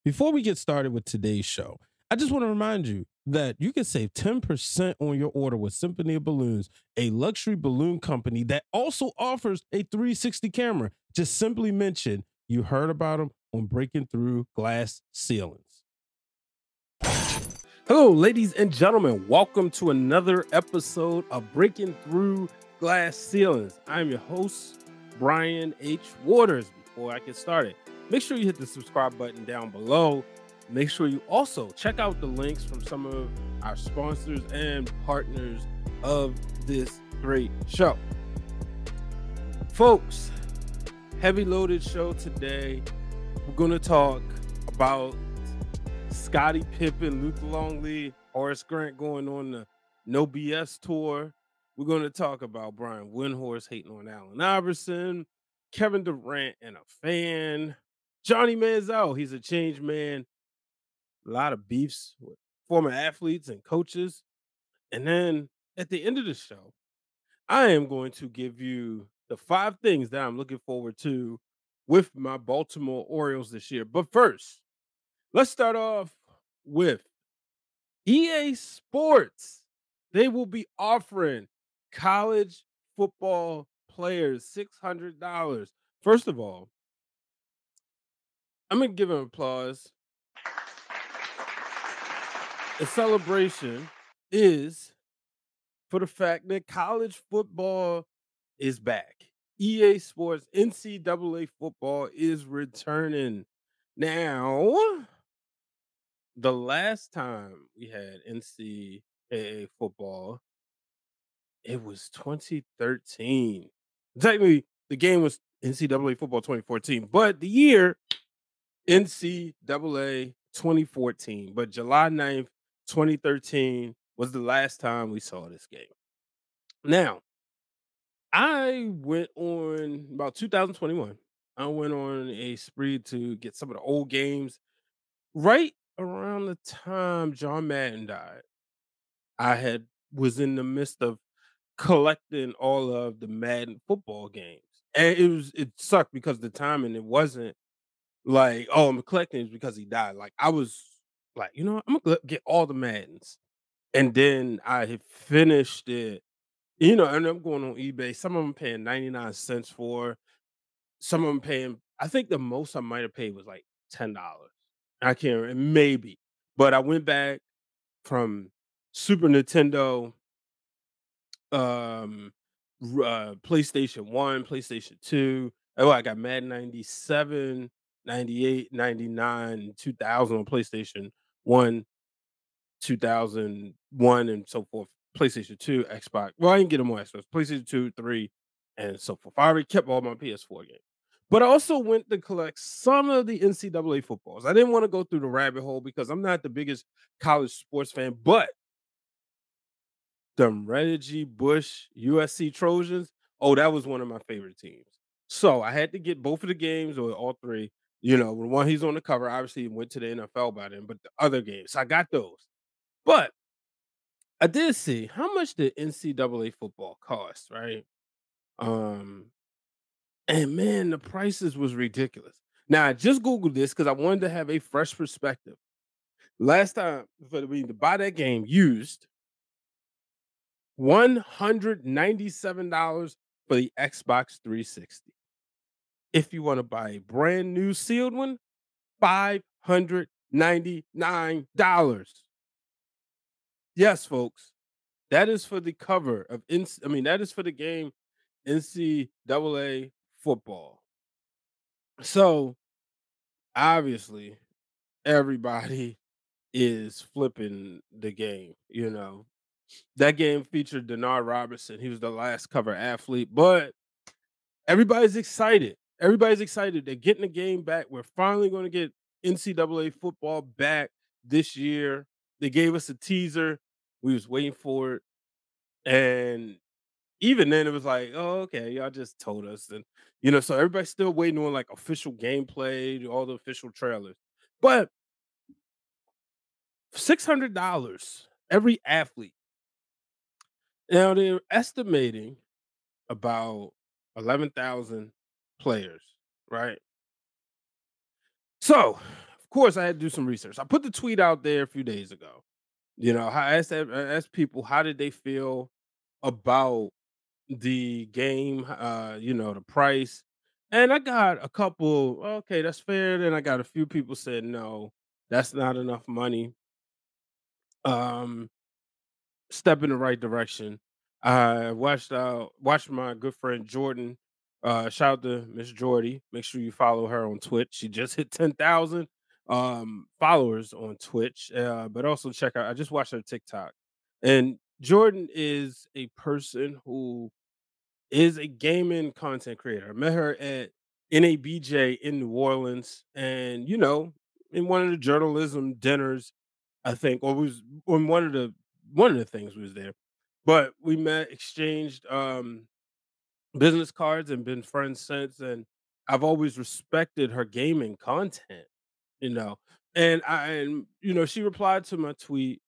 Before we get started with today's show, I just want to remind you that you can save 10% on your order with Symphony of Balloons, a luxury balloon company that also offers a 360 camera. Just simply mention you heard about them on Breaking Through Glass Ceilings. Hello, ladies and gentlemen. Welcome to another episode of Breaking Through Glass Ceilings. I'm your host, Brian H. Waters. Before I get started, make sure you hit the subscribe button down below. Make sure you also check out the links from some of our sponsors and partners of this great show. Folks, heavy loaded show today. We're going to talk about Scottie Pippen, Luke Longley, Horace Grant going on the No BS tour. We're going to talk about Brian Windhorst hating on Allen Iverson, Kevin Durant and a fan, Johnny Manziel, he's a changed man, a lot of beefs with former athletes and coaches. And then at the end of the show, I am going to give you the 5 things that I'm looking forward to with my Baltimore Orioles this year. But first, let's start off with EA Sports. They will be offering college football players $600. First of all, I'm going to give an applause. The celebration is for the fact that college football is back. EA Sports NCAA football is returning. Now, the last time we had NCAA football, it was 2013. Technically, the game was NCAA football 2014, but the year NCAA 2014. But July 9th, 2013 was the last time we saw this game. Now, I went on about 2021. I went on a spree to get some of the old games right around the time John Madden died. I was in the midst of collecting all of the Madden football games. And it sucked because the timing, it wasn't like, oh, I'm collecting it because he died. Like I was like, you know what? I'm gonna get all the Maddens. And then I had finished it, and I'm going on eBay. Some of them paying 99 cents for, some of them paying, I think the most I might have paid was like $10. I can't remember, maybe. But I went back from Super Nintendo, um, PlayStation 1, PlayStation 2. Oh, I got Madden 97, 98, 99, 2000 on PlayStation 1, 2001, and so forth. PlayStation 2, Xbox. Well, I didn't get them on Xbox. PlayStation 2, 3, and so forth. I already kept all my PS4 games. But I also went to collect some of the NCAA footballs. I didn't want to go through the rabbit hole because I'm not the biggest college sports fan, but the Reggie Bush USC Trojans, oh, that was one of my favorite teams. So I had to get both of the games or all 3. The one he's on the cover, obviously went to the NFL by then, but the other games, so I got those. But I did see how much the NCAA football cost, right? Um, and man, the prices was ridiculous. Now I just Googled this because I wanted to have a fresh perspective. Last time for me to buy that game used $197 for the Xbox 360. If you want to buy a brand new sealed one, $599. Yes, folks. That is for the cover of that is for the game NCAA football. So obviously everybody is flipping the game. That game featured Denard Robinson. He was the last cover athlete, but everybody's excited. Everybody's excited. They're getting the game back. We're finally going to get NCAA football back this year. They gave us a teaser. We was waiting for it. And even then it was like, oh, okay, y'all just told us. And, so everybody's still waiting on like official gameplay, all the official trailers. But $600, every athlete. Now they're estimating about 11,000 players, right? So, of course, I had to do some research. I put the tweet out there a few days ago. I asked people how did they feel about the game, the price. And I got a couple, okay, that's fair. Then I got a few people said, no, that's not enough money. Um, Step in the right direction. I watched my good friend Jordan. Shout out to Miss Jordy. Make sure you follow her on Twitch. She just hit 10,000 followers on Twitch. But also check out, I just watched her TikTok. And Jordan is a person who is a gaming content creator. I met her at NABJ in New Orleans, and in one of the journalism dinners, I think, or was on one of the things was there. But we met, exchanged business cards, and been friends since. And I've always respected her gaming content, you know. And she replied to my tweet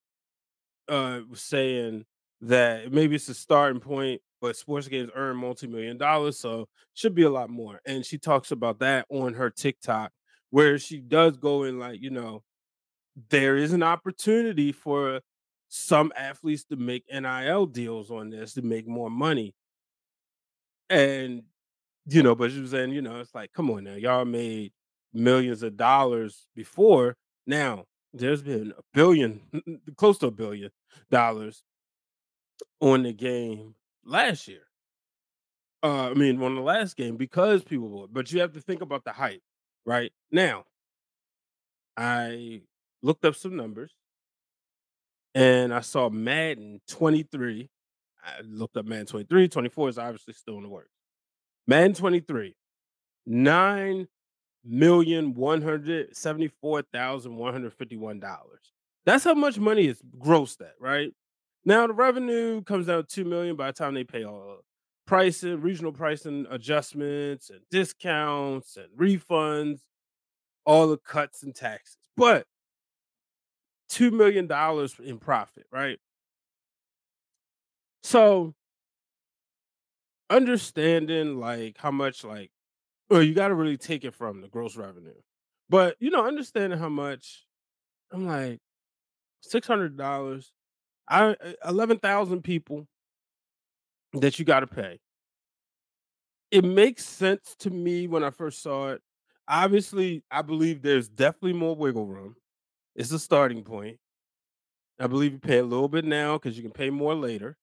was saying that maybe it's a starting point, but sports games earn multi-million dollars, so should be a lot more. And she talks about that on her TikTok, where she does go in like, there is an opportunity for some athletes to make NIL deals on this to make more money. And but she was saying, it's like, come on now, y'all made millions of dollars before. Now there's been a billion, close to $1 billion on the game last year. I mean, on the last game because people bought. But you have to think about the hype, right? Now, I looked up some numbers and I saw Madden 23. I looked up Madden 23. 24 is obviously still in the works. Madden 23, 9,174,151. That's how much money is grossed at, right? Now the revenue comes out 2 million by the time they pay all pricing, regional pricing adjustments and discounts and refunds, all the cuts and taxes. But $2 million in profit, right? So understanding like how much well, you got to really take it from the gross revenue. But understanding how much, I'm like, $600, 11,000 people that you got to pay. It makes sense to me when I first saw it. Obviously, I believe there's definitely more wiggle room. It's a starting point. I believe you pay a little bit now because you can pay more later.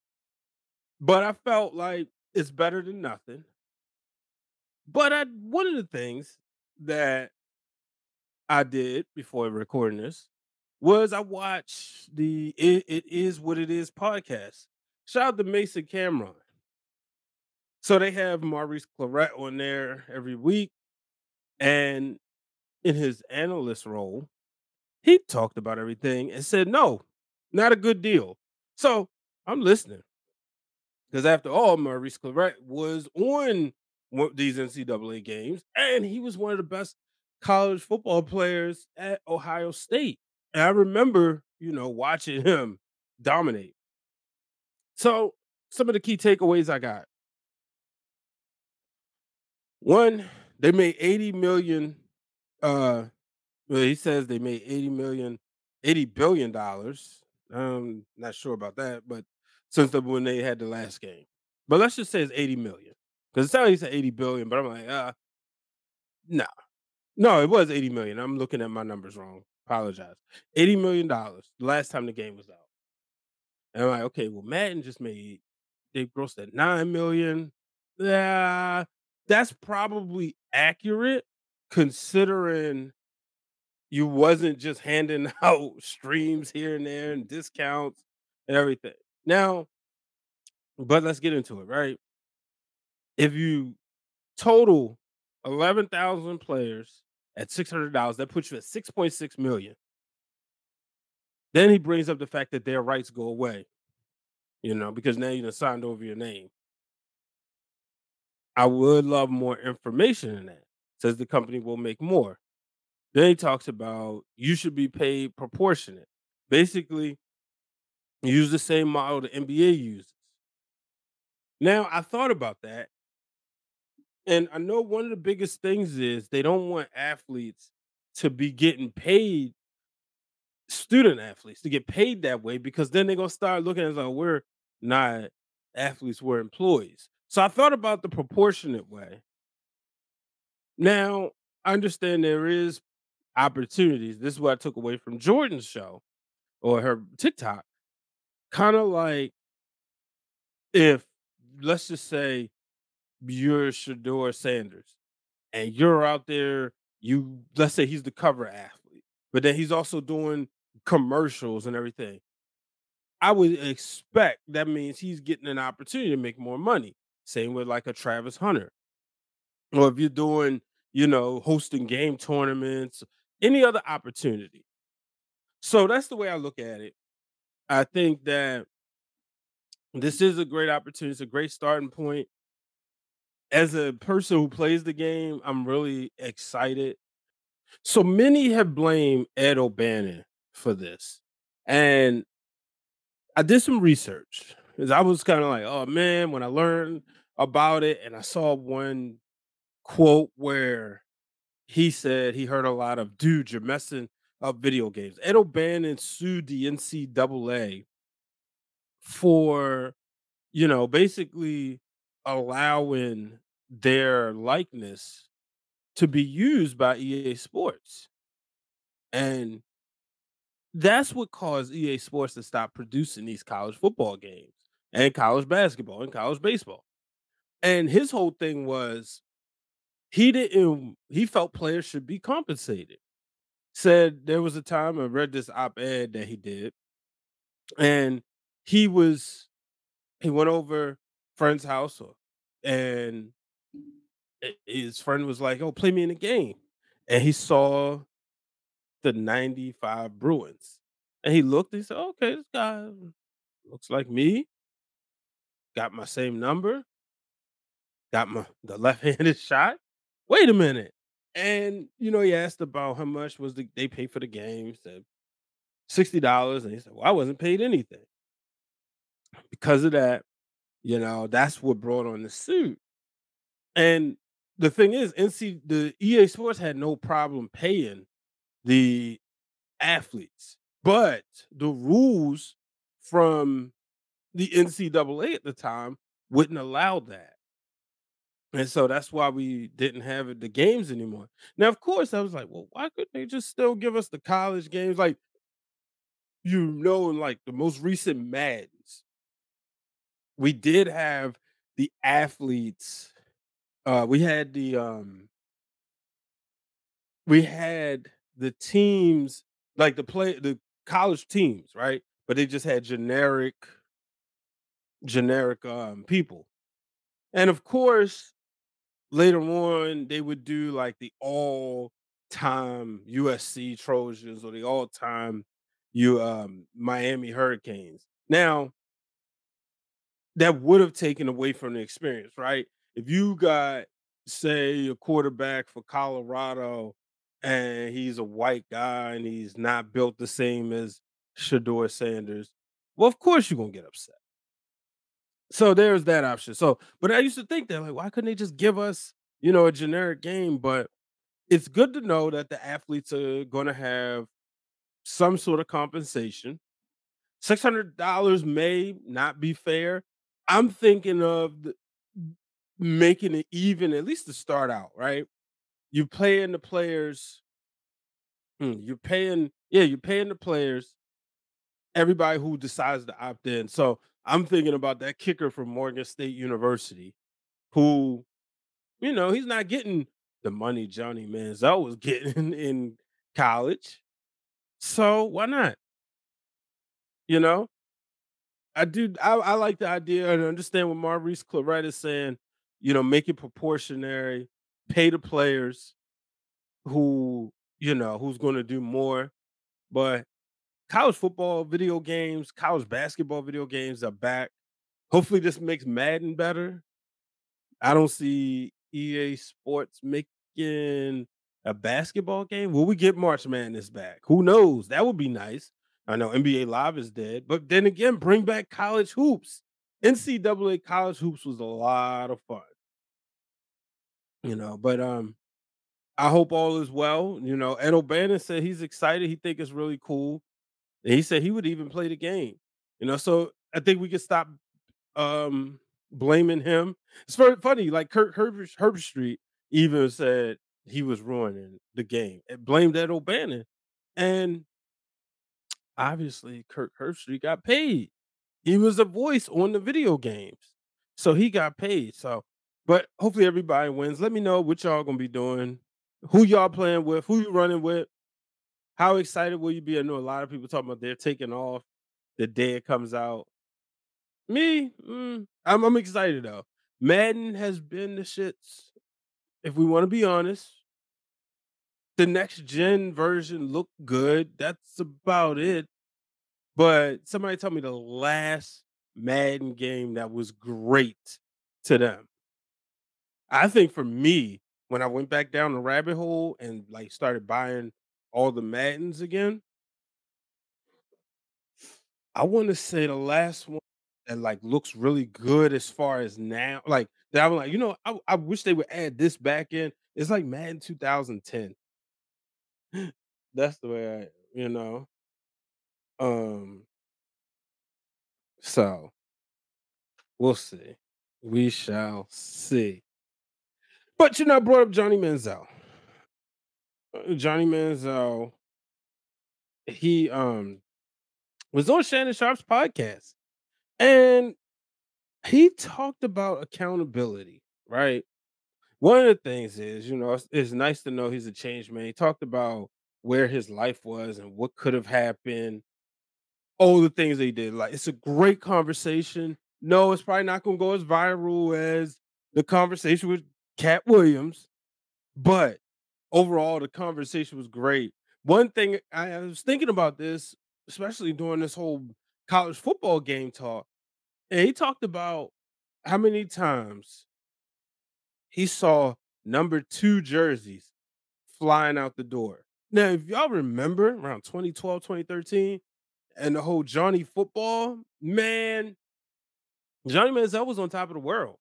But I felt like it's better than nothing. But one of the things that I did before recording this was I watched the It Is What It Is podcast. Shout out to Mason Cameron. So they have Maurice Claret on there every week. And in his analyst role, he talked about everything and said, no, not a good deal. So I'm listening because after all, Maurice Claret was on these NCAA games and he was one of the best college football players at Ohio State. And I remember, watching him dominate. So some of the key takeaways I got. One, they made 80 million. Well, he says they made 80 billion dollars. Not sure about that, but when they had the last game. But let's just say it's 80 million. Because it sounded like he said 80 billion, but I'm like, no. No, it was 80 million. I'm looking at my numbers wrong. Apologize. $80 million the last time the game was out. And I'm like, okay, well, Madden just made, they grossed at 9 million. Yeah, that's probably accurate considering you wasn't just handing out streams here and there and discounts and everything. Now, but let's get into it, right? If you total 11,000 players at $600, that puts you at 6.6 million. Then he brings up the fact that their rights go away, because now you done signed over your name. I would love more information in that. Says the company will make more. Then he talks about you should be paid proportionate. Basically, use the same model the NBA uses. Now, I thought about that, and I know one of the biggest things is they don't want athletes to be getting paid, student athletes to get paid that way, because then they're gonna start looking at us like we're not athletes, we're employees. So I thought about the proportionate way. Now, I understand there is opportunities. This is what I took away from Jordan's show or her TikTok. Kind of like, if, let's just say, you're Shador Sanders and you're out there, let's say he's the cover athlete, but then he's also doing commercials and everything. I would expect that means he's getting an opportunity to make more money. Same with like a Travis Hunter. Or if you're doing, hosting game tournaments, any other opportunity. So that's the way I look at it. I think that this is a great opportunity. It's a great starting point. As a person who plays the game, I'm really excited. So many have blamed Ed O'Bannon for this. And I did some research because I was kind of like, oh man, when I learned about it and I saw one quote where he said he heard a lot of, dude, you're messing up video games. Ed O'Bannon sued the NCAA for, basically allowing their likeness to be used by EA Sports. And that's what caused EA Sports to stop producing these college football games and college basketball and college baseball. And his whole thing was he felt players should be compensated. Said there was a time, I read this op-ed that he did, and he was he went over friend's house, and his friend was like, "Oh, play me in a game." And he saw the 95 Bruins. And he looked, he said, "Okay, this guy looks like me, got my same number, got the left-handed shot. Wait a minute." And he asked about how much was they pay for the game. Said $60, and he said, "Well, I wasn't paid anything." Because of that, that's what brought on the suit. And the thing is, the EA Sports had no problem paying the athletes, but the rules from the NCAA at the time wouldn't allow that. And so that's why we didn't have the games anymore. Now, of course, I was like, well, why couldn't they just still give us the college games? Like, in like the most recent Maddens, we did have the athletes. We had the teams, like the college teams, right? But they just had generic people. And of course, later on, they would do like the all-time USC Trojans or the all-time Miami Hurricanes. Now, that would have taken away from the experience, right? If you got, say, a quarterback for Colorado and he's a white guy and he's not built the same as Shador Sanders, well, of course you're gonna get upset. So there's that option. So, but I used to think that, like, why couldn't they just give us, a generic game? But it's good to know that the athletes are gonna have some sort of compensation. $600 may not be fair. I'm thinking of making it even, at least to start out, right? You paying the players, you're paying the players, everybody who decides to opt in. So I'm thinking about that kicker from Morgan State University who, he's not getting the money Johnny Manziel was getting in college. So why not? You know? I like the idea and understand what Maurice Claret is saying, make it proportionary, pay the players who's gonna do more. But college football video games, college basketball video games are back. Hopefully this makes Madden better. I don't see EA Sports making a basketball game. Will we get March Madness back? Who knows? That would be nice. I know NBA Live is dead, but then again, bring back college hoops. NCAA college hoops was a lot of fun, but I hope all is well. Ed O'Bannon said he's excited. He think it's really cool. And he said he would even play the game. So I think we could stop um blaming him. It's very funny. Like Herbstreit even said he was ruining the game and blamed Ed O'Bannon. And obviously Kirk Herbstreit got paid. He was a voice on the video games. So he got paid. So but hopefully everybody wins. Let me know what y'all gonna be doing, who y'all playing with, who you running with, how excited will you be? I know a lot of people talking about they're taking off the day it comes out. Me, I'm excited though. Madden has been the shits. If we want to be honest, the next gen version looked good. That's about it. But somebody told me the last Madden game that was great to them. I think for me, when I went back down the rabbit hole and like started buying all the Maddens again, I want to say the last one that like looks really good as far as now, like that I'm like, I wish they would add this back in. It's like Madden 2010. That's the way Um, so we'll see. We shall see. But I brought up Johnny Manziel. Johnny Manziel, he was on Shannon Sharpe's podcast and he talked about accountability, right? One of the things is, it's nice to know he's a changed man. He talked about where his life was and what could have happened, all the things they did. Like, it's a great conversation. No, it's probably not going to go as viral as the conversation with Cat Williams, but overall, the conversation was great. One thing I was thinking about this, especially during this whole college football game talk, and he talked about how many times he saw number 2 jerseys flying out the door. Now, if y'all remember around 2012, 2013, and the whole Johnny football, man, Johnny Manziel was on top of the world.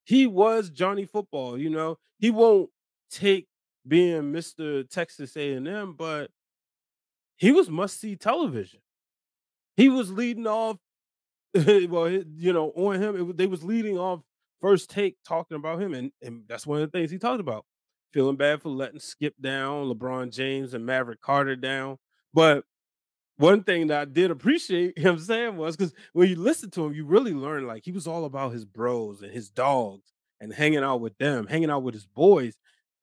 He was Johnny football, He won't take being Mr. Texas A&M, but he was must-see television. He was leading off well, on him, they was leading off First Take talking about him, and that's one of the things he talked about. Feeling bad for letting Skip down, LeBron James and Maverick Carter down. But one thing that I did appreciate him saying was because when you listen to him, you really learn like he was all about his bros and his dogs and hanging out with them, hanging out with his boys,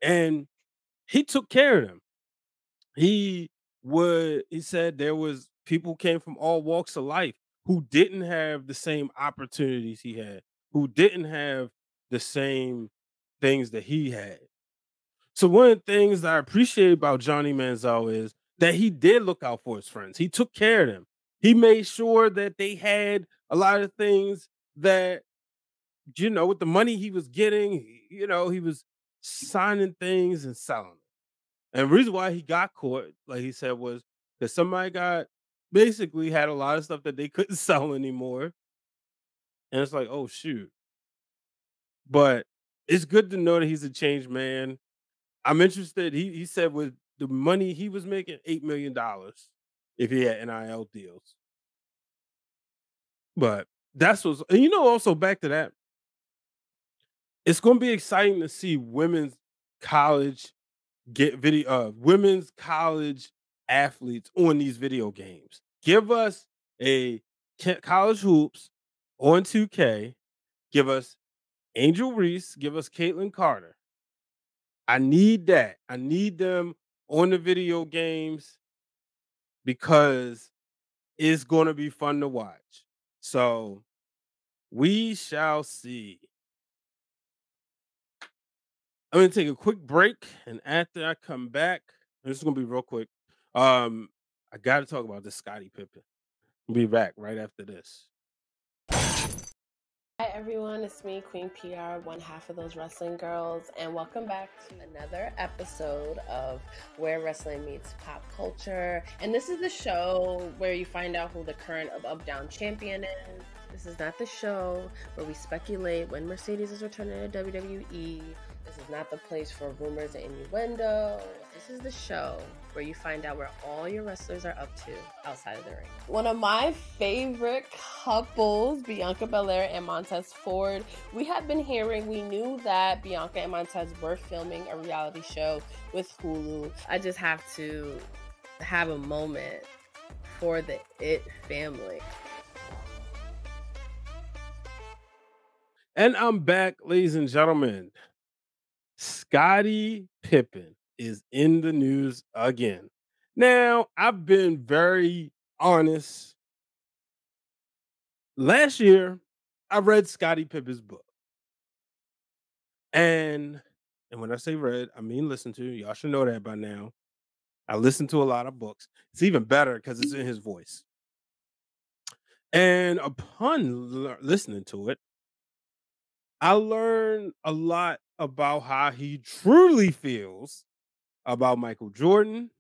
and he took care of them. He said there was people who came from all walks of life who didn't have the same opportunities he had, who didn't have the same things that he had. So one of the things that I appreciate about Johnny Manziel is that he did look out for his friends. He took care of them. He made sure that they had a lot of things that, with the money he was getting, he was signing things and selling them. And the reason why he got caught, like he said, was because somebody basically had a lot of stuff that they couldn't sell anymore. And it's like, oh shoot. But it's good to know that he's a changed man. I'm interested. He said with the money he was making, $8 million if he had NIL deals. But that's what's, and also back to that, it's gonna be exciting to see college women's college athletes on these video games. Give us a college hoops on 2K. Give us Angel Reese. Give us Caitlin Carter. I need that. I need them on the video games because it's going to be fun to watch. So we shall see. I'm going to take a quick break, and after I come back, this is going to be real quick. I got to talk about this Scottie Pippen. We'll be back right after this. Hi everyone, it's me, Queen PR, one half of those wrestling girls, and welcome back to another episode of Where Wrestling Meets Pop Culture. And this is the show where you find out who the current Up Down champion is. This is not the show where we speculate when Mercedes is returning to WWE This is not the place for rumors and innuendo. This is the show where you find out where all your wrestlers are up to outside of the ring. One of my favorite couples, Bianca Belair and Montez Ford. We knew that Bianca and Montez were filming a reality show with Hulu. I just have to have a moment for the It family. And I'm back, ladies and gentlemen. Scottie Pippen is in the news again. Now, I've been very honest. Last year, I read Scottie Pippen's book. And when I say read, I mean listen to. Y'all should know that by now. I listen to a lot of books. It's even better because it's in his voice. And upon listening to it, I learned a lot about how he truly feels about Michael Jordan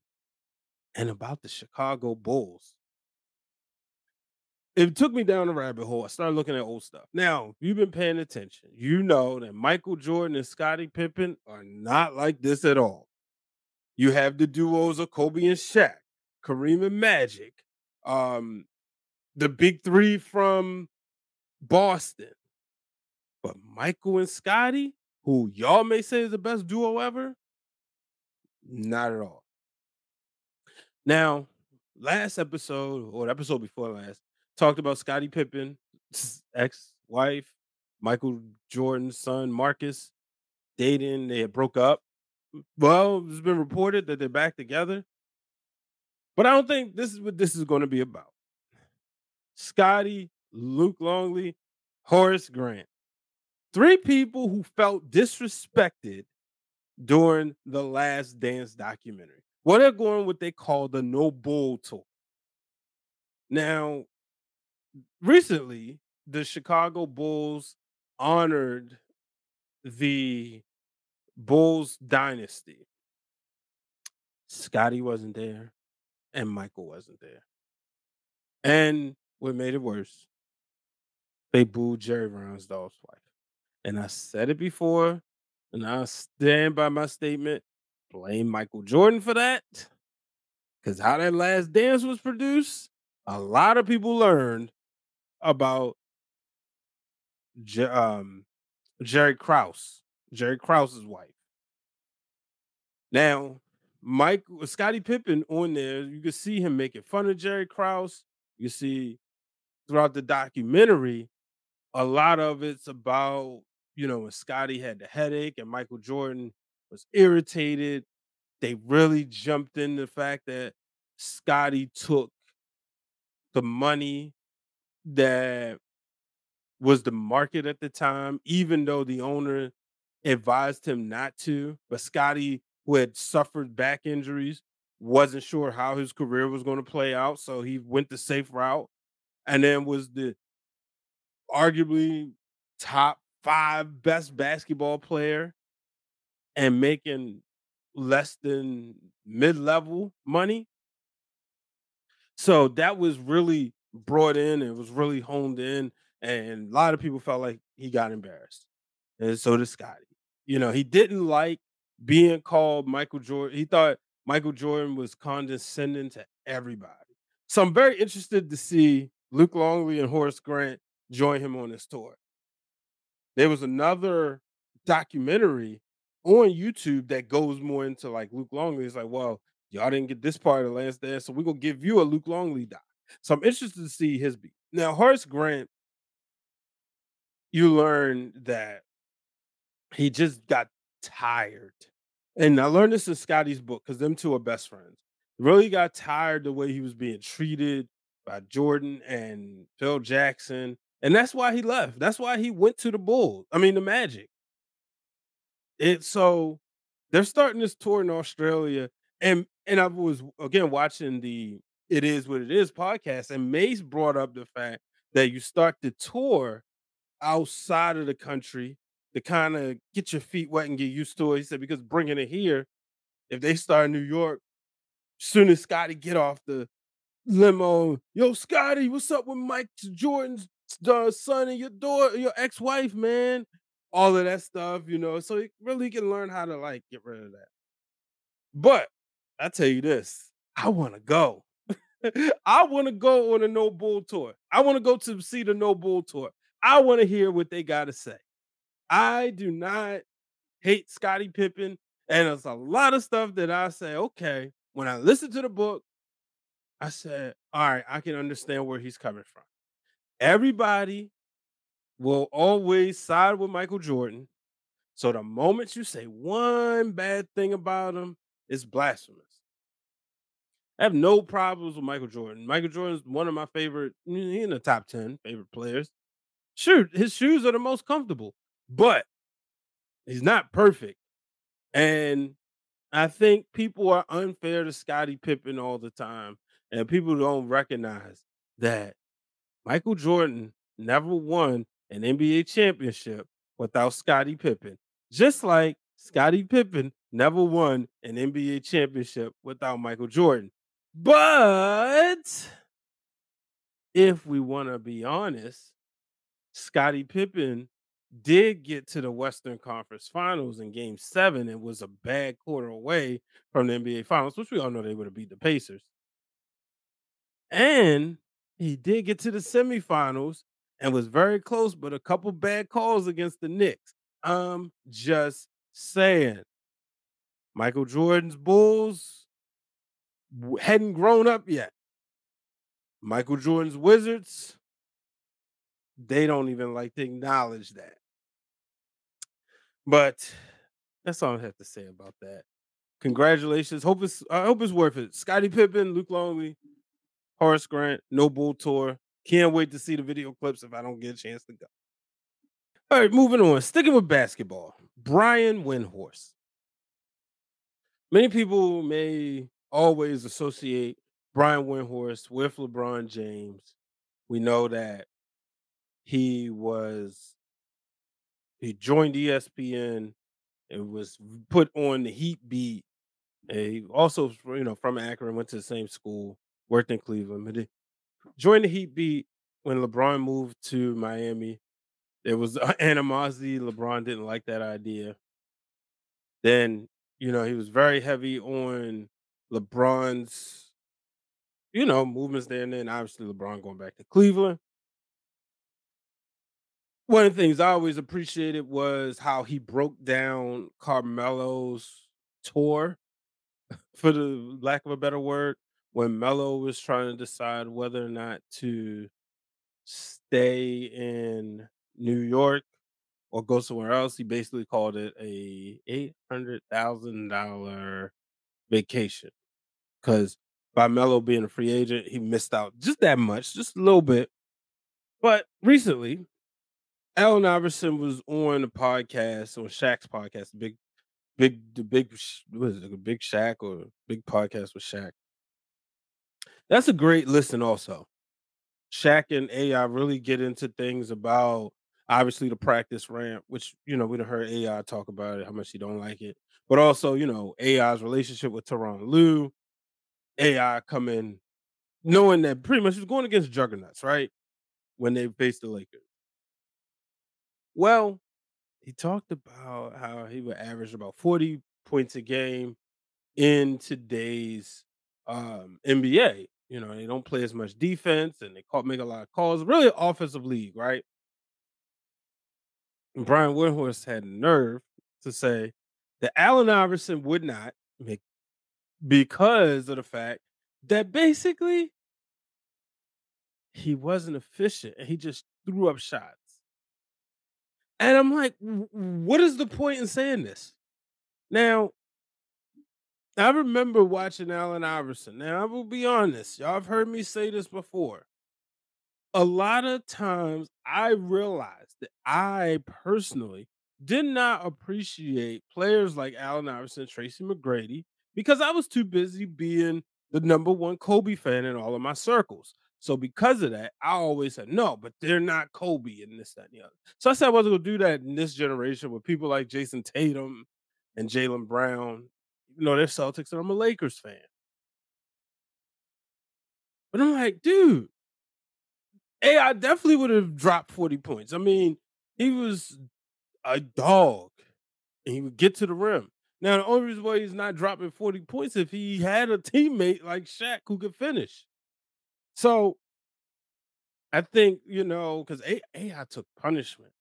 and about the Chicago Bulls. It took me down the rabbit hole. I started looking at old stuff. Now, if you've been paying attention, you know that Michael Jordan and Scottie Pippen are not like this at all. You have the duos of Kobe and Shaq, Kareem and Magic, the big three from Boston. But Michael and Scottie, who y'all may say is the best duo ever, not at all. Now, last episode, or the episode before last, talked about Scottie Pippen, ex-wife, Michael Jordan's son, Marcus, dating. They had broke up. Well, it's been reported that they're back together. But I don't think this is what this is going to be about. Scottie, Luke Longley, Horace Grant. 3 people who felt disrespected during the Last Dance documentary. Well, they're going what they call the No Bull Tour. Now, recently, the Chicago Bulls honored the Bulls dynasty. Scottie wasn't there, and Michael wasn't there. And what made it worse, they booed Jerry Reinsdorf's wife. And I said it before, and I stand by my statement. Blame Michael Jordan for that. Because how that Last Dance was produced, a lot of people learned about Jerry Krause's wife. Now, Scottie Pippen on there, you can see him making fun of Jerry Krause. You see throughout the documentary, a lot of it's about, when Scottie had the headache and Michael Jordan was irritated. They really jumped in the fact that Scottie took the money that was the market at the time, even though the owner advised him not to. But Scottie, who had suffered back injuries, wasn't sure how his career was going to play out. So he went the safe route and then was the arguably top 5 best basketball player and making less than mid-level money. So that was really brought in. It was really honed in. And a lot of people felt like he got embarrassed. And so did Scottie. He didn't like being called Michael Jordan. He thought Michael Jordan was condescending to everybody. So I'm very interested to see Luke Longley and Horace Grant join him on this tour. There was another documentary on YouTube that goes more into like Luke Longley. It's like, well, y'all didn't get this part of the Last Dance, so we're gonna give you a Luke Longley doc. So I'm interested to see his beat. Now, Horace Grant, you learn that he just got tired. And I learned this in Scottie's book because them two are best friends. Really got tired the way he was being treated by Jordan and Phil Jackson. And that's why he left. That's why he went to the Magic. So they're starting this tour in Australia. And I was again watching the It Is What It Is podcast, and Mace brought up the fact that you start the tour outside of the country to kind of get your feet wet and get used to it. He said, because bringing it here, if they start in New York, soon as Scottie get off the limo, yo, Scottie, what's up with Mike Jordan's son and your daughter, your ex-wife, man? all of that stuff, so he really can learn how to like get rid of that. But I tell you this, I want to go. I want to go on a No Bull tour. I want to go to see the No Bull tour. I want to hear what they got to say. I do not hate Scottie Pippen, and there's a lot of stuff that I say, okay, when I listen to the book, I said, all right, I can understand where he's coming from. Everybody will always side with Michael Jordan. So the moment you say one bad thing about him, it's blasphemous. I have no problems with Michael Jordan. Michael Jordan is one of my favorite, in the top 10 favorite players. Sure, his shoes are the most comfortable, but he's not perfect. And I think people are unfair to Scottie Pippen all the time. And people don't recognize that Michael Jordan never won an NBA championship without Scottie Pippen. Just like Scottie Pippen never won an NBA championship without Michael Jordan. But if we want to be honest, Scottie Pippen did get to the Western Conference Finals in Game 7 and was a bad quarter away from the NBA Finals, which we all know they would have beat the Pacers. And he did get to the semifinals and was very close, but a couple bad calls against the Knicks. I'm just saying. Michael Jordan's Bulls hadn't grown up yet. Michael Jordan's Wizards, they don't even like to acknowledge that. But that's all I have to say about that. Congratulations. I hope it's worth it. Scottie Pippen, Luke Longley, Horace Grant, No Bull Tour. Can't wait to see the video clips if I don't get a chance to go. All right, moving on. Sticking with basketball, Brian Windhorst. Many people may always associate Brian Windhorst with LeBron James. We know that he joined ESPN and was put on the Heat beat. And he also, from Akron, went to the same school, worked in Cleveland. But he joined the Heat beat when LeBron moved to Miami. There was animosity. LeBron didn't like that idea. Then, he was very heavy on LeBron's, movements there. And then obviously LeBron going back to Cleveland. One of the things I always appreciated was how he broke down Carmelo's tour, for the lack of a better word, when Melo was trying to decide whether or not to stay in New York or go somewhere else. He basically called it a $800,000 vacation because by Melo being a free agent, he missed out just that much, just a little bit. But recently, Allen Iverson was on a podcast, on Shaq's podcast, what is it, a Big Shaq or Big Podcast with Shaq. That's a great listen also. Shaq and AI really get into things about obviously the practice ramp, which we done heard AI talk about it, how much he don't like it, but also AI's relationship with Tyronn Lue, AI coming knowing that pretty much he's going against juggernauts, right? When they faced the Lakers. Well, he talked about how he would average about 40 points a game in today's NBA. They don't play as much defense and they make a lot of calls. Really offensive league, right? And Brian Windhorst had nerve to say that Allen Iverson would not make because of the fact that basically he wasn't efficient and he just threw up shots. And I'm like, what is the point in saying this? Now, I remember watching Allen Iverson. Now, I will be honest, y'all have heard me say this before. A lot of times I realized that I personally did not appreciate players like Allen Iverson, Tracy McGrady, because I was too busy being the number one Kobe fan in all of my circles. So because of that, I always said, no, but they're not Kobe and this, that, and the other. So I said I wasn't going to do that in this generation with people like Jason Tatum and Jaylen Brown. They're Celtics and I'm a Lakers fan. But I'm like, dude, AI definitely would have dropped 40 points. I mean, he was a dog, and he would get to the rim. Now, the only reason why he's not dropping 40 points if he had a teammate like Shaq who could finish. So I think, because AI took punishment.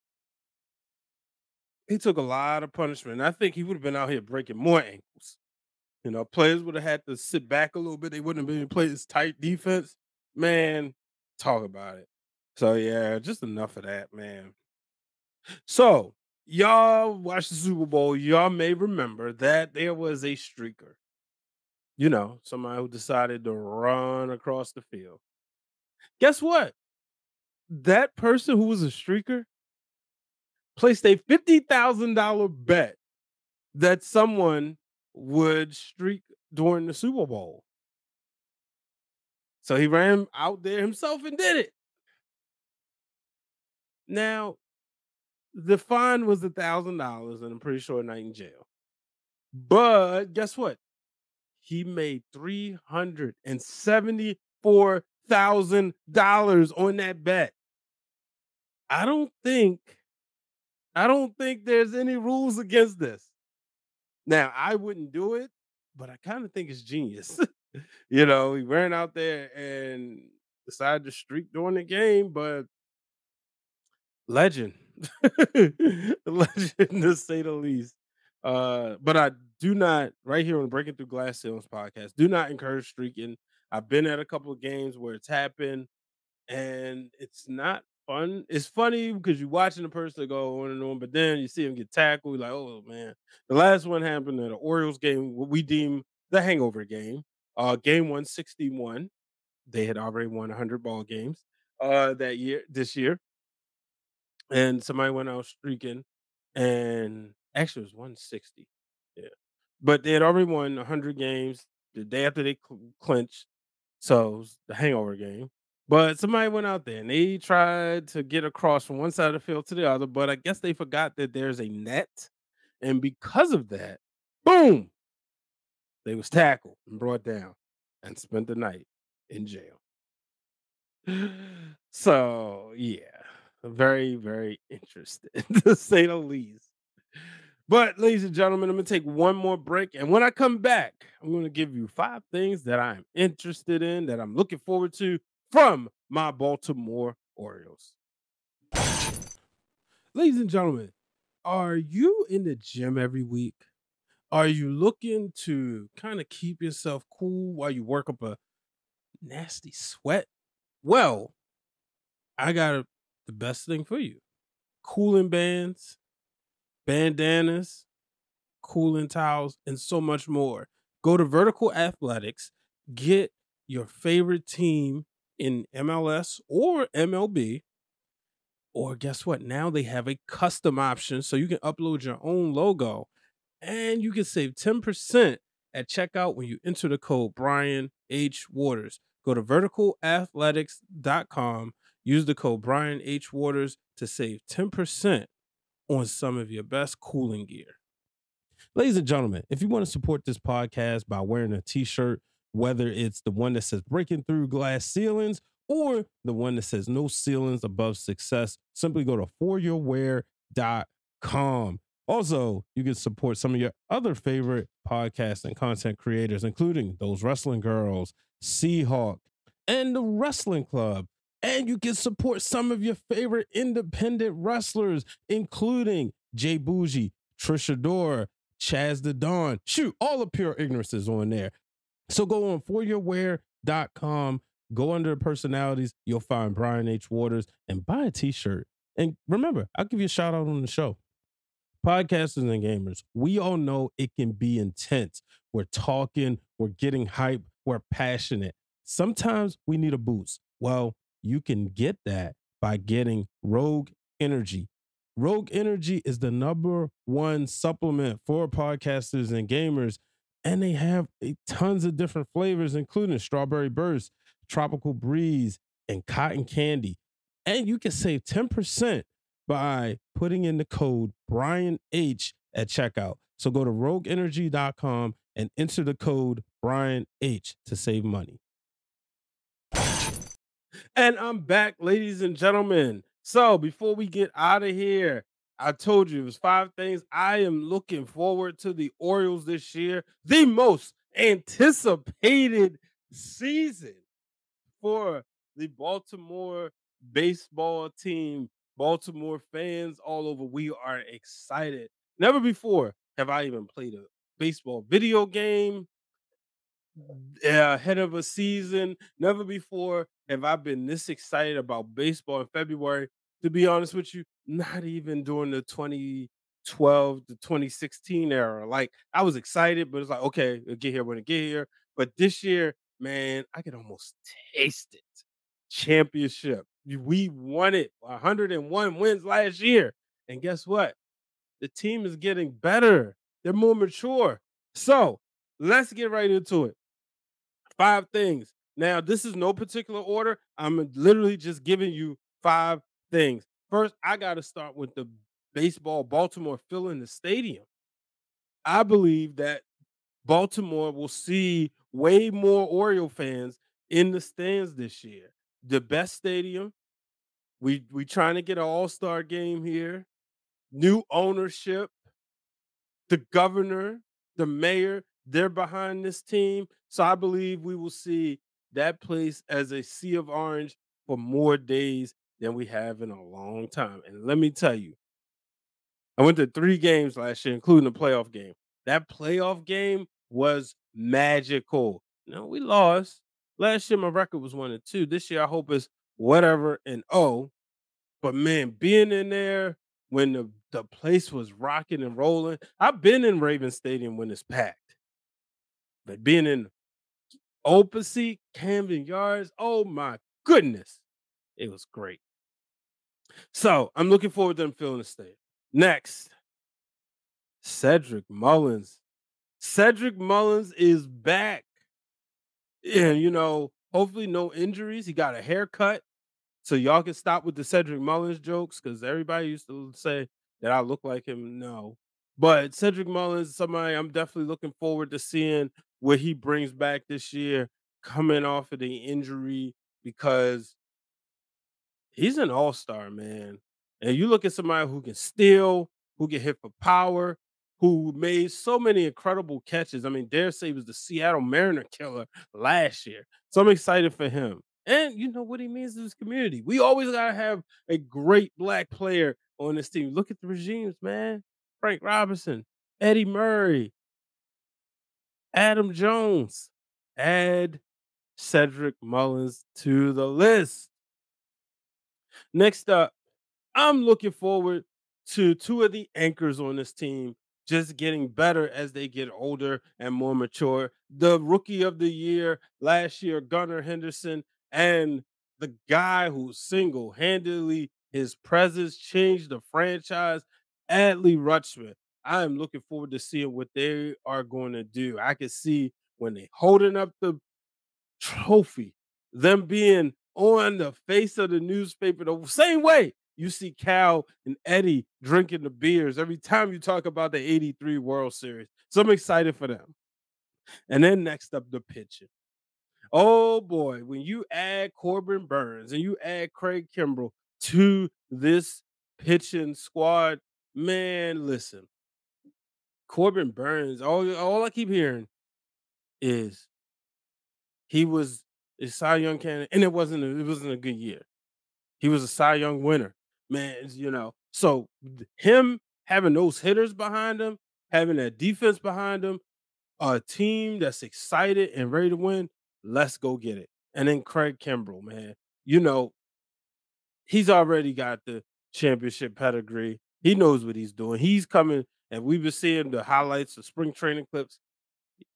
He took a lot of punishment. And I think he would have been out here breaking more ankles. Players would have had to sit back a little bit. They wouldn't have been playing this tight defense. Man, talk about it. So yeah, just enough of that, man. So y'all watch the Super Bowl. Y'all may remember that there was a streaker. Somebody who decided to run across the field. Guess what? That person who was a streaker placed a $50,000 bet that someone would streak during the Super Bowl. So he ran out there himself and did it. Now, the fine was $1,000, and I'm pretty sure a night in jail. But guess what? He made $374,000 on that bet. I don't think there's any rules against this. Now, I wouldn't do it, but I kind of think it's genius. He ran out there and decided to streak during the game, but legend. Legend to say the least. But I do not, right here on the Breaking Through Glass Ceilings podcast, do not encourage streaking. I've been at a couple of games where it's happened and it's not fun. It's funny because you're watching the person go on and on, but then you see him get tackled. You're like, oh man. The last one happened at the Orioles game, what we deem the hangover game. Game 161. They had already won 100 ball games this year. And somebody went out streaking, and actually it was 160. Yeah. But they had already won 100 games the day after they clinched. So it was the hangover game. But somebody went out there and they tried to get across from one side of the field to the other, but I guess they forgot that there's a net. And because of that, boom, they was tackled and brought down and spent the night in jail. So yeah, very, very interesting to say the least. But ladies and gentlemen, I'm gonna take one more break, and when I come back, I'm gonna give you 5 things that I'm interested in, that I'm looking forward to from my Baltimore Orioles. Ladies and gentlemen, are you in the gym every week? Are you looking to kind of keep yourself cool while you work up a nasty sweat? Well, I got the best thing for you. Cooling bands, bandanas, cooling towels, and so much more. Go to Vertical Athletics, get your favorite team in MLS or MLB, or guess what? Now they have a custom option so you can upload your own logo and you can save 10% at checkout when you enter the code Brian H. Waters. Go to verticalathletics.com, use the code Brian H. Waters to save 10% on some of your best cooling gear. Ladies and gentlemen, if you want to support this podcast by wearing a t-shirt, whether it's the one that says Breaking Through Glass Ceilings or the one that says No Ceilings Above Success, simply go to foryourwear.com. Also, you can support some of your other favorite podcasts and content creators, including Those Wrestling Girls, Seahawk, and the Wrestling Club. And you can support some of your favorite independent wrestlers, including Jay Bougie, Trisha Dora, Chaz the Dawn. Shoot, all the Pure Ignorance is on there. So go on foryourwear.com, go under personalities, you'll find Brian H. Waters, and buy a t-shirt. And remember, I'll give you a shout out on the show. Podcasters and gamers, we all know it can be intense. We're talking, we're getting hype, we're passionate. Sometimes we need a boost. Well, you can get that by getting Rogue Energy. Rogue Energy is the #1 supplement for podcasters and gamers, and they have tons of different flavors, including Strawberry Burst, Tropical Breeze, and Cotton Candy. And you can save 10% by putting in the code Brian H at checkout. So go to rogueenergy.com and enter the code Brian H to save money. And I'm back, ladies and gentlemen. So before we get out of here, I told you it was 5 things. I am looking forward to the Orioles this year, the most anticipated season for the Baltimore baseball team, Baltimore fans all over. We are excited. Never before have I even played a baseball video game ahead of a season. Never before have I been this excited about baseball in February. To be honest with you, not even during the 2012 to 2016 era. Like I was excited, but it's like, okay, it'll get here when it get here. But this year, man, I can almost taste it. Championship. We won it 101 wins last year. And guess what? The team is getting better. They're more mature. So let's get right into it. 5 things. Now, this is no particular order. I'm literally just giving you 5 things. First, I got to start with the baseball Baltimore filling the stadium. I believe that Baltimore will see way more Oriole fans in the stands this year. The best stadium. We trying to get an all-star game here. New ownership, the governor, the mayor, they're behind this team. So I believe we will see that place as a sea of orange for more days than we have in a long time. And let me tell you, I went to 3 games last year, including the playoff game. That playoff game was magical. No, we lost. Last year, my record was 1-2. This year, I hope it's whatever and but man, being in there when the place was rocking and rolling, I've been in Raven Stadium when it's packed, but being in open seat, Camden Yards, oh my goodness, it was great. So I'm looking forward to them filling the stadium. Next, Cedric Mullins. Cedric Mullins is back, and hopefully no injuries. He got a haircut. So y'all can stop with the Cedric Mullins jokes because everybody used to say that I look like him. No, but Cedric Mullins is somebody I'm definitely looking forward to seeing what he brings back this year, coming off of the injury because he's an all-star, man. And you look at somebody who can steal, who can hit for power, who made so many incredible catches. I mean, dare say he was the Seattle Mariner killer last year. So I'm excited for him. And you know what he means to his community. We always gotta have a great black player on this team. Look at the regimes, man. Frank Robinson, Eddie Murray, Adam Jones. Add Cedric Mullins to the list. Next up, I'm looking forward to 2 of the anchors on this team just getting better as they get older and more mature. The rookie of the year last year, Gunnar Henderson, and the guy who single-handedly his presence changed the franchise, Adley Rutschman. I am looking forward to seeing what they are going to do. I can see when they holding up the trophy, them being on the face of the newspaper the same way you see Cal and Eddie drinking the beers every time you talk about the 83 World Series. So I'm excited for them. And then next up, the pitching. Oh boy, when you add Corbin Burns and you add Craig Kimbrell to this pitching squad, man, listen, Corbin Burns, all I keep hearing is he was a Cy Young candidate, and it wasn't a good year. He was a Cy Young winner, man. So him having those hitters behind him, having that defense behind him, a team that's excited and ready to win. Let's go get it. And then Craig Kimbrell, man, you know he's already got the championship pedigree. He knows what he's doing. He's coming, and we've been seeing the highlights, the spring training clips.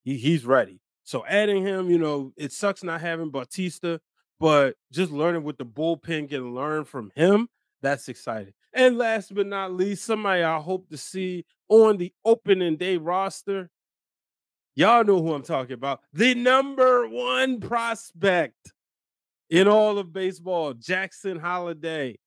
He's ready. So adding him, it sucks not having Bautista, but just learning with the bullpen, getting learn from him, that's exciting. And last but not least, somebody I hope to see on the opening day roster. Y'all know who I'm talking about. The number 1 prospect in all of baseball, Jackson Holliday.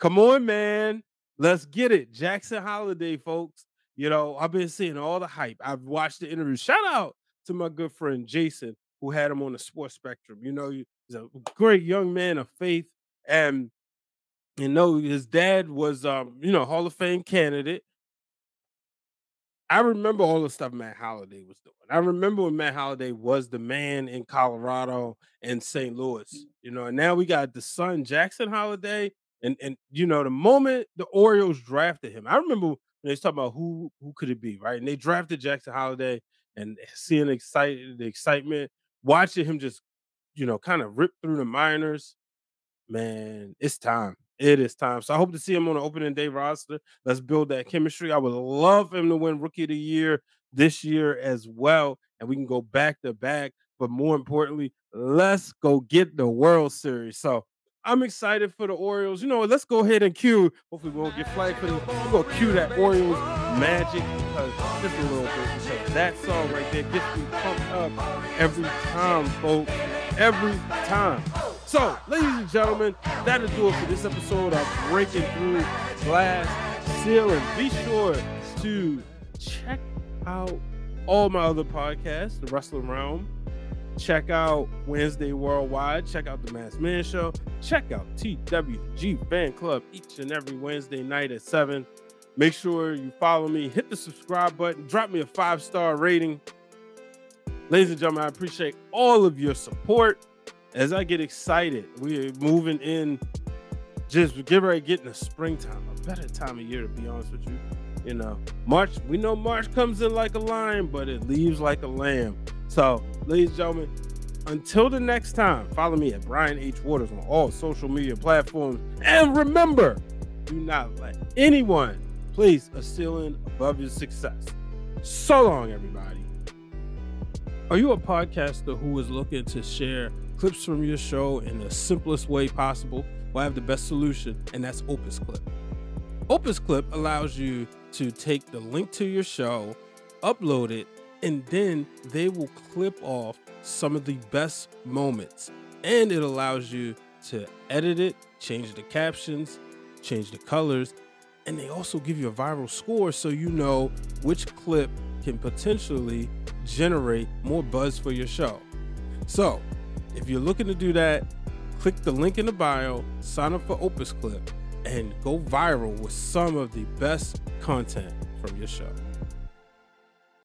Come on, man. Let's get it. Jackson Holliday, folks. I've been seeing all the hype. I've watched the interview. Shout out to my good friend Jason, who had him on the sports spectrum. He's a great young man of faith. And No, his dad was, Hall of Fame candidate. I remember all the stuff Matt Holliday was doing. I remember when Matt Holliday was the man in Colorado and St. Louis, and now we got the son, Jackson Holliday. And the moment the Orioles drafted him, I remember when they was talking about who could it be, right? And they drafted Jackson Holliday and seeing the excitement, watching him just, kind of rip through the minors. Man, it's time. It is time. So I hope to see him on the opening day roster. Let's build that chemistry. I would love him to win Rookie of the Year this year as well, and we can go back to back. But more importantly, let's go get the World Series. So I'm excited for the Orioles. You know what? Let's go ahead and cue. Hopefully, we won't get flagged for this. We're gonna cue that Orioles magic because just a little bit, because that song right there gets me pumped up every time, folks. Every time. So, ladies and gentlemen, that'll do it for this episode of Breaking Through Glass Ceilings. Be sure to check out all my other podcasts, The Wrestling Realm. Check out Wednesday Worldwide. Check out The Masked Man Show. Check out TWG Fan Club each and every Wednesday night at 7. Make sure you follow me. Hit the subscribe button. Drop me a 5-star rating. Ladies and gentlemen, I appreciate all of your support. As I get excited, we're moving in, just get ready to get in the springtime, a better time of year, to be honest with you. March, we know March comes in like a lion, but it leaves like a lamb. So, ladies and gentlemen, until the next time, follow me at Brian H. Waters on all social media platforms. And remember, do not let anyone place a ceiling above your success. So long, everybody. Are you a podcaster who is looking to share clips from your show in the simplest way possible? Well, I have the best solution, and that's Opus Clip. Opus Clip allows you to take the link to your show, upload it, and then they will clip off some of the best moments. And it allows you to edit it, change the captions, change the colors, and they also give you a viral score so you know which clip can potentially generate more buzz for your show. So, if you're looking to do that, click the link in the bio, sign up for Opus Clip, and go viral with some of the best content from your show.